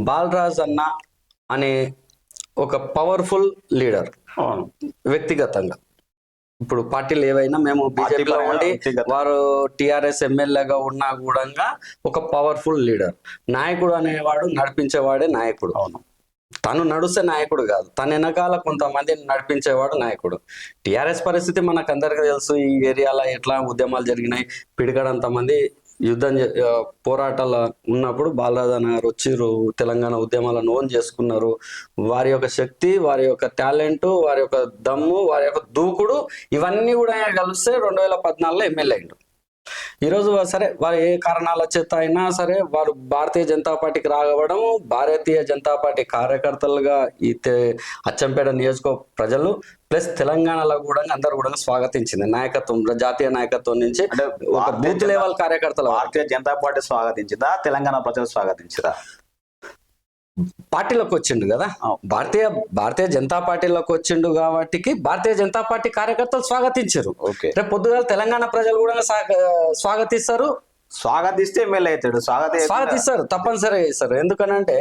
బాలరాజ్ అన్న అనే ఒక పవర్ఫుల్ లీడర్ అవును. వ్యక్తిగతంగా ఇప్పుడు పార్టీలు ఏవైనా మేము బీజేపీలో పరంగా ఉండి వ్యక్తిగత. వారు టిఆర్ఎస్ ఎమ్మెల్యేగా ఉన్నా కూడా ఒక పవర్ఫుల్ లీడర్. నాయకుడు అనేవాడు నడిపించేవాడే నాయకుడు. అవును. తను నడుస్తే నాయకుడు కాదు, తన వెనకాల కొంతమందిని నడిపించేవాడు నాయకుడు. టిఆర్ఎస్ పరిస్థితి మనకు అందరికీ తెలుసు. ఈ ఏరియాలో ఎట్లా ఉద్యమాలు జరిగినాయి, పిడికడంత మంది పోరాటాలు ఉన్నప్పుడు బాలరాజన్న గారు వచ్చిర్రు, తెలంగాణ ఉద్యమాలను ఓన్ చేసుకున్నారు. వారి యొక్క శక్తి, వారి యొక్క టాలెంట్, వారి యొక్క దమ్ము, వారి యొక్క దూకుడు ఇవన్నీ కూడా కలిస్తే 2014లో ఎమ్మెల్యే అయిండు. ఈరోజు సరే వారు ఏ కారణాల చేత అయినా సరే వారు భారతీయ జనతా పార్టీకి రావడం, భారతీయ జనతా పార్టీ కార్యకర్తలుగా ఈ అచ్చంపేట నియోజకవర్గ ప్రజలు ప్లస్ తెలంగాణలో కూడా అందరూ కూడా స్వాగతించింది. నాయకత్వం, జాతీయ నాయకత్వం నుంచి అంటే ఒక బూత్ లెవెల్ కార్యకర్తలు భారతీయ జనతా పార్టీ స్వాగతించిందా, తెలంగాణ ప్రజలు స్వాగతించరా? పార్టీలోకి వచ్చిండు కదా, భారతీయ జనతా పార్టీలోకి వచ్చిండు కాబట్టి భారతీయ జనతా పార్టీ కార్యకర్తలు స్వాగతించారు. ఓకే. రేపు పొద్దుగాల తెలంగాణ ప్రజలు కూడా స్వాగతిస్తారు. స్వాగతిస్తే ఎమ్మెల్యే అవుతాడు. స్వాగతిస్తారు, తప్పనిసరిగా ఇస్తారు. ఎందుకనంటే